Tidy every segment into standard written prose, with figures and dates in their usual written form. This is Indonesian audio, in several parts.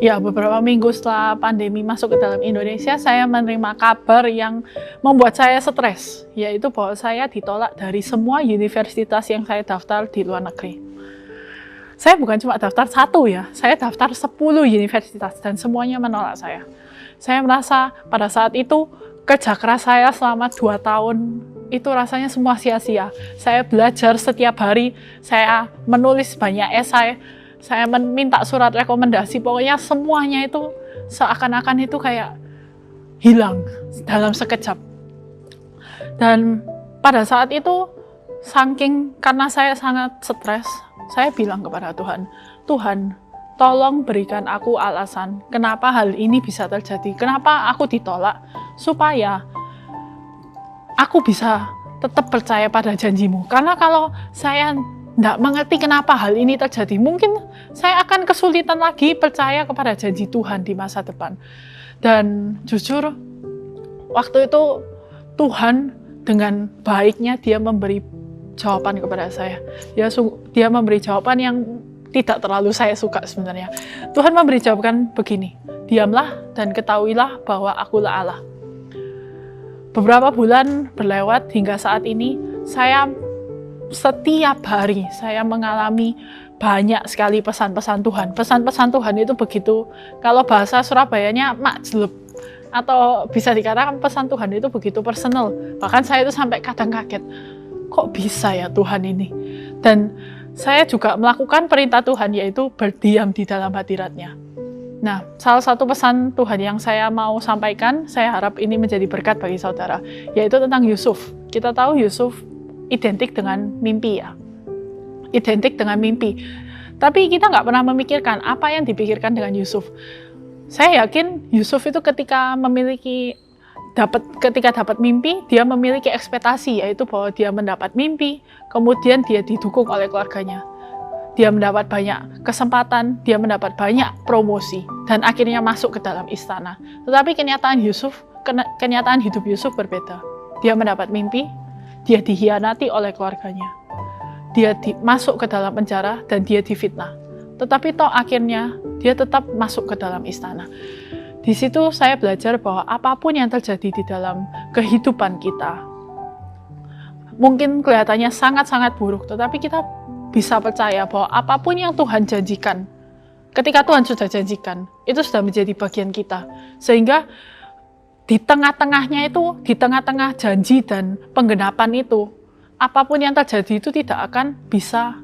Ya, beberapa minggu setelah pandemi masuk ke dalam Indonesia, saya menerima kabar yang membuat saya stres, yaitu bahwa saya ditolak dari semua universitas yang saya daftar di luar negeri. Saya bukan cuma daftar satu ya, saya daftar 10 universitas dan semuanya menolak saya. Saya merasa pada saat itu kerja keras saya selama 2 tahun itu rasanya semua sia-sia. Saya belajar setiap hari, saya menulis banyak esai, saya minta surat rekomendasi, pokoknya semuanya itu seakan-akan itu kayak hilang dalam sekejap. Dan pada saat itu, karena saya sangat stres, saya bilang kepada Tuhan, Tuhan, tolong berikan aku alasan kenapa hal ini bisa terjadi, kenapa aku ditolak, supaya aku bisa tetap percaya pada janjimu. Karena kalau saya tidak mengerti kenapa hal ini terjadi, mungkin saya akan kesulitan lagi percaya kepada janji Tuhan di masa depan. Dan jujur, waktu itu Tuhan dengan baiknya dia memberi jawaban kepada saya. Dia memberi jawaban yang tidak terlalu saya suka sebenarnya. Tuhan memberi jawaban begini, diamlah dan ketahuilah bahwa akulah Allah. Beberapa bulan berlewat hingga saat ini, setiap hari saya mengalami banyak sekali pesan-pesan Tuhan. Pesan-pesan Tuhan itu begitu, kalau bahasa Surabayanya makjleb, atau bisa dikatakan pesan Tuhan itu begitu personal. Bahkan saya itu sampai kadang kaget, kok bisa ya Tuhan ini? Dan saya juga melakukan perintah Tuhan, yaitu berdiam di dalam hadirat-Nya. Nah, salah satu pesan Tuhan yang saya mau sampaikan, saya harap ini menjadi berkat bagi saudara, yaitu tentang Yusuf. Kita tahu Yusuf identik dengan mimpi ya. Identik dengan mimpi. Tapi kita nggak pernah memikirkan apa yang dipikirkan dengan Yusuf. Saya yakin Yusuf itu ketika dapat mimpi, dia memiliki ekspektasi, yaitu bahwa dia mendapat mimpi, kemudian dia didukung oleh keluarganya. Dia mendapat banyak kesempatan, dia mendapat banyak promosi, dan akhirnya masuk ke dalam istana. Tetapi kenyataan hidup Yusuf berbeda. Dia mendapat mimpi, dia dikhianati oleh keluarganya. Dia masuk ke dalam penjara dan dia difitnah. Tetapi toh akhirnya dia tetap masuk ke dalam istana. Di situ saya belajar bahwa apapun yang terjadi di dalam kehidupan kita, mungkin kelihatannya sangat-sangat buruk, tetapi kita bisa percaya bahwa apapun yang Tuhan janjikan, ketika Tuhan sudah janjikan, itu sudah menjadi bagian kita. Sehingga di tengah-tengahnya itu, di tengah-tengah janji dan penggenapan itu, apapun yang terjadi itu tidak akan bisa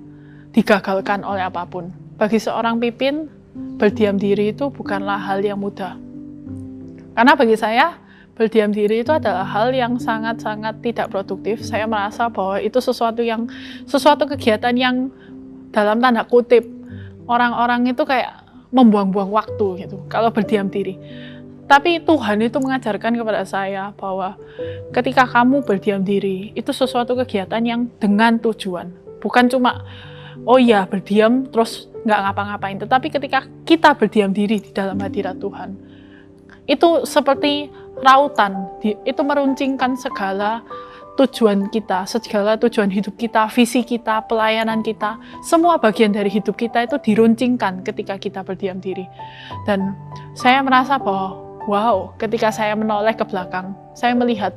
digagalkan oleh apapun. Bagi seorang pimpin, berdiam diri itu bukanlah hal yang mudah. Karena bagi saya, berdiam diri itu adalah hal yang sangat-sangat tidak produktif. Saya merasa bahwa itu sesuatu kegiatan yang dalam tanda kutip, orang-orang itu kayak membuang-buang waktu gitu, kalau berdiam diri. Tapi Tuhan itu mengajarkan kepada saya bahwa ketika kamu berdiam diri, itu sesuatu kegiatan yang dengan tujuan. Bukan cuma, oh iya berdiam terus nggak ngapa-ngapain. Tetapi ketika kita berdiam diri di dalam hadirat Tuhan, itu seperti rautan, itu meruncingkan segala tujuan kita, segala tujuan hidup kita, visi kita, pelayanan kita, semua bagian dari hidup kita itu diruncingkan ketika kita berdiam diri. Dan saya merasa bahwa, wow, ketika saya menoleh ke belakang, saya melihat,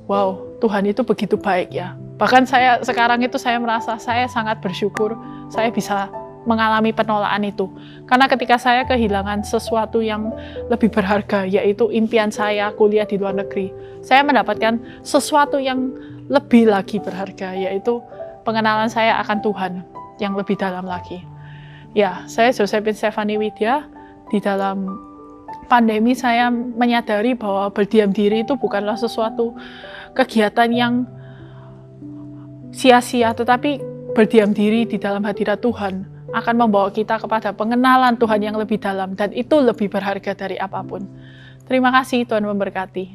wow, Tuhan itu begitu baik ya. Bahkan sekarang itu saya merasa saya sangat bersyukur, saya bisa mengalami penolakan itu. Karena ketika saya kehilangan sesuatu yang lebih berharga, yaitu impian saya kuliah di luar negeri, saya mendapatkan sesuatu yang lebih lagi berharga, yaitu pengenalan saya akan Tuhan yang lebih dalam lagi. Ya, saya Josephine Stephanie Widya. Di dalam pandemi saya menyadari bahwa berdiam diri itu bukanlah sesuatu kegiatan yang sia-sia, tetapi berdiam diri di dalam hadirat Tuhan akan membawa kita kepada pengenalan Tuhan yang lebih dalam, dan itu lebih berharga dari apapun. Terima kasih, Tuhan memberkati.